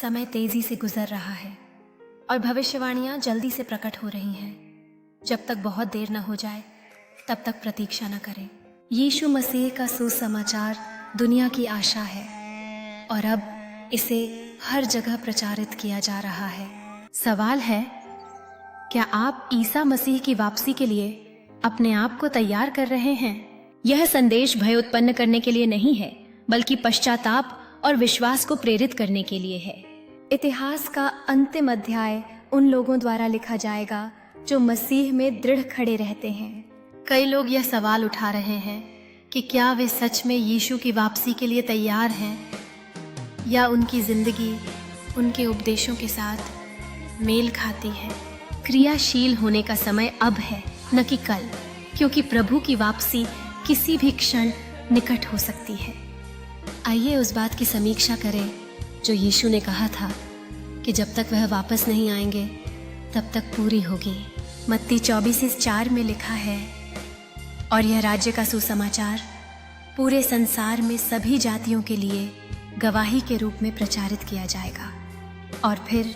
समय तेजी से गुजर रहा है और भविष्यवाणियां जल्दी से प्रकट हो रही हैं। जब तक बहुत देर न हो जाए तब तक प्रतीक्षा न करें। यीशु मसीह का सुसमाचार दुनिया की आशा है और अब इसे हर जगह प्रचारित किया जा रहा है। सवाल है, क्या आप ईसा मसीह की वापसी के लिए अपने आप को तैयार कर रहे हैं? यह संदेश भय उत्पन्न करने के लिए नहीं है, बल्कि पश्चाताप और विश्वास को प्रेरित करने के लिए है। इतिहास का अंतिम अध्याय उन लोगों द्वारा लिखा जाएगा जो मसीह में दृढ़ खड़े रहते हैं। कई लोग यह सवाल उठा रहे हैं कि क्या वे सच में यीशु की वापसी के लिए तैयार हैं, या उनकी जिंदगी उनके उपदेशों के साथ मेल खाती है। क्रियाशील होने का समय अब है, न कि कल, क्योंकि प्रभु की वापसी किसी भी क्षण निकट हो सकती है। आइए उस बात की समीक्षा करें जो यीशु ने कहा था कि जब तक वह वापस नहीं आएंगे तब तक पूरी होगी। मत्ती 24:4 में लिखा है, और यह राज्य का सुसमाचार पूरे संसार में सभी जातियों के लिए गवाही के रूप में प्रचारित किया जाएगा और फिर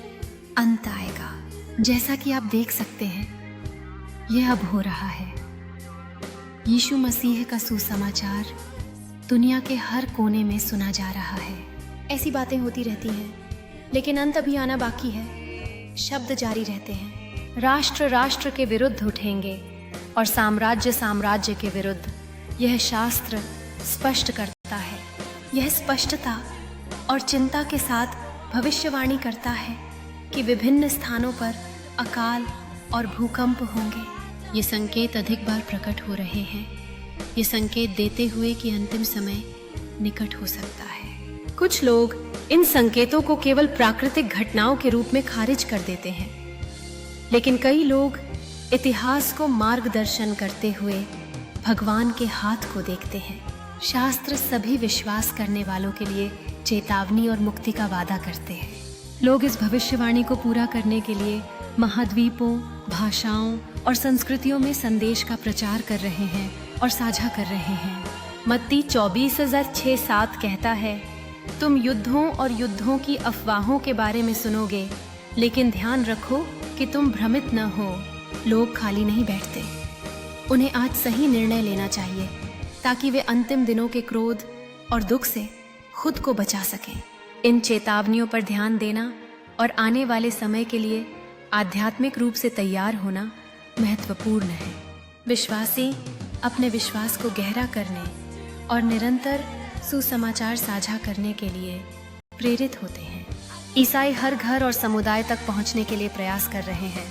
अंत आएगा। जैसा कि आप देख सकते हैं, यह अब हो रहा है। यीशु मसीह का सुसमाचार दुनिया के हर कोने में सुना जा रहा है। ऐसी बातें होती रहती हैं, लेकिन अंत अभी आना बाकी है। शब्द जारी रहते हैं, राष्ट्र राष्ट्र के विरुद्ध उठेंगे और साम्राज्य साम्राज्य के विरुद्ध। यह शास्त्र स्पष्ट करता है। यह स्पष्टता और चिंता के साथ भविष्यवाणी करता है कि विभिन्न स्थानों पर अकाल और भूकंप होंगे। ये संकेत अधिक बार प्रकट हो रहे हैं, ये संकेत देते हुए कि अंतिम समय निकट हो सकता है। कुछ लोग इन संकेतों को केवल प्राकृतिक घटनाओं के रूप में खारिज कर देते हैं, लेकिन कई लोग इतिहास को मार्गदर्शन करते हुए भगवान के हाथ को देखते हैं। शास्त्र सभी विश्वास करने वालों के लिए चेतावनी और मुक्ति का वादा करते हैं। लोग इस भविष्यवाणी को पूरा करने के लिए महाद्वीपों, भाषाओं और संस्कृतियों में संदेश का प्रचार कर रहे हैं और साझा कर रहे हैं। मत्ती 24:6-7 कहता है, तुम युद्धों और युद्धों की अफवाहों के बारे में सुनोगे, लेकिन ध्यान रखो कि तुम भ्रमित न हो। लोग खाली नहीं बैठते। उन्हें आज सही निर्णय लेना चाहिए ताकि वे अंतिम दिनों के क्रोध और दुख से खुद को बचा सकें। इन चेतावनियों पर ध्यान देना और आने वाले समय के लिए आध्यात्मिक रूप से तैयार होना महत्वपूर्ण है। विश्वासी अपने विश्वास को गहरा करने और निरंतर सुसमाचार साझा करने के लिए प्रेरित होते हैं। ईसाई हर घर और समुदाय तक पहुंचने के लिए प्रयास कर रहे हैं,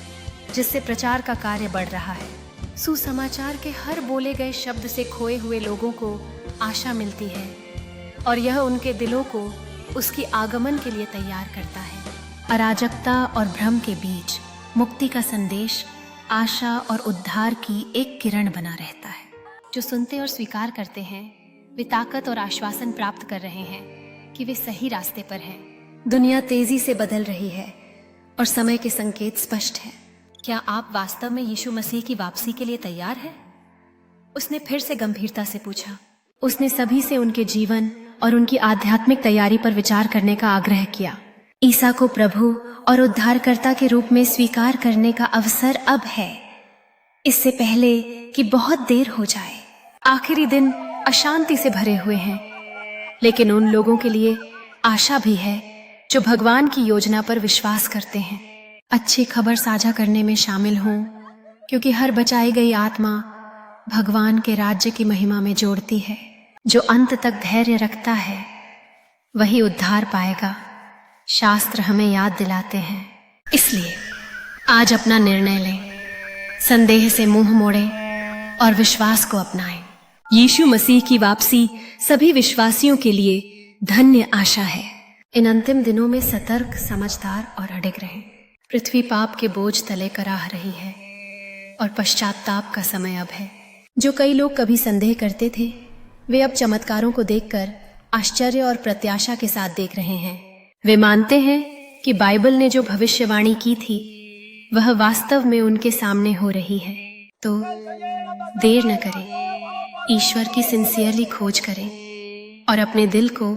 जिससे प्रचार का कार्य बढ़ रहा है। सुसमाचार के हर बोले गए शब्द से खोए हुए लोगों को आशा मिलती है और यह उनके दिलों को उसकी आगमन के लिए तैयार करता है। अराजकता और भ्रम के बीच मुक्ति का संदेश आशा और उद्धार की एक किरण बना रहता है। जो सुनते और स्वीकार करते हैं, वे ताकत और आश्वासन प्राप्त कर रहे हैं कि वे सही रास्ते पर हैं। दुनिया तेजी से बदल रही है और समय के संकेत स्पष्ट हैं। क्या आप वास्तव में यीशु मसीह की वापसी के लिए तैयार हैं? उसने फिर से गंभीरता से पूछा। उसने सभी से उनके जीवन और उनकी आध्यात्मिक तैयारी पर विचार करने का आग्रह किया। ईसा को प्रभु और उद्धारकर्ता के रूप में स्वीकार करने का अवसर अब है, इससे पहले कि बहुत देर हो जाए। आखिरी दिन अशांति से भरे हुए हैं, लेकिन उन लोगों के लिए आशा भी है जो भगवान की योजना पर विश्वास करते हैं। अच्छी खबर साझा करने में शामिल हों, क्योंकि हर बचाई गई आत्मा भगवान के राज्य की महिमा में जोड़ती है। जो अंत तक धैर्य रखता है वही उद्धार पाएगा, शास्त्र हमें याद दिलाते हैं। इसलिए आज अपना निर्णय लें, संदेह से मुंह मोड़ें और विश्वास को अपनाएं। यीशु मसीह की वापसी सभी विश्वासियों के लिए धन्य आशा है। इन अंतिम दिनों में सतर्क, समझदार और अडिग रहें। पृथ्वी पाप के बोझ तले कराह रही है और पश्चाताप का समय अब है। जो कई लोग कभी संदेह करते थे, वे अब चमत्कारों को देखकर आश्चर्य और प्रत्याशा के साथ देख रहे हैं। वे मानते हैं कि बाइबल ने जो भविष्यवाणी की थी वह वास्तव में उनके सामने हो रही है। तो देर न करें, ईश्वर की सिंसियरली खोज करें और अपने दिल को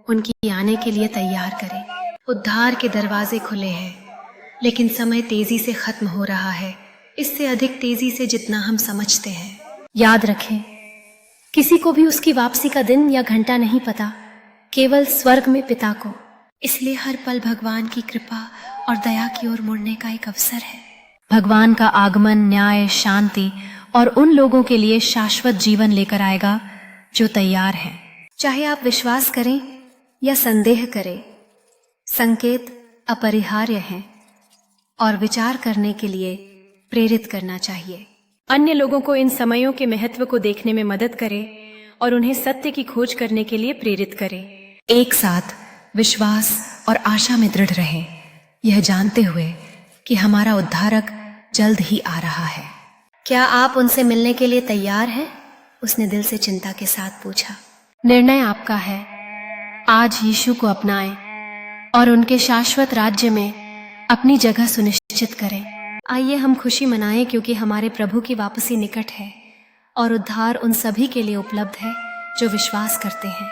उनकी आने के लिए तैयार करें। उद्धार के दरवाजे खुले हैं, लेकिन समय तेजी से खत्म हो रहा है, इससे अधिक तेजी से जितना हम समझते हैं। याद रखें, किसी को भी उसकी वापसी का दिन या घंटा नहीं पता, केवल स्वर्ग में पिता को। इसलिए हर पल भगवान की कृपा और दया की ओर मुड़ने का एक अवसर है। भगवान का आगमन न्याय, शांति और उन लोगों के लिए शाश्वत जीवन लेकर आएगा जो तैयार हैं। चाहे आप विश्वास करें या संदेह करें, संकेत अपरिहार्य हैं और विचार करने के लिए प्रेरित करना चाहिए। अन्य लोगों को इन समयों के महत्व को देखने में मदद करें और उन्हें सत्य की खोज करने के लिए प्रेरित करें। एक साथ विश्वास और आशा में दृढ़ रहें, यह जानते हुए कि हमारा उद्धारक जल्द ही आ रहा है। क्या आप उनसे मिलने के लिए तैयार हैं? उसने दिल से चिंता के साथ पूछा। निर्णय आपका है। आज यीशु को अपनाएं और उनके शाश्वत राज्य में अपनी जगह सुनिश्चित करें। आइए हम खुशी मनाएं, क्योंकि हमारे प्रभु की वापसी निकट है और उद्धार उन सभी के लिए उपलब्ध है जो विश्वास करते हैं।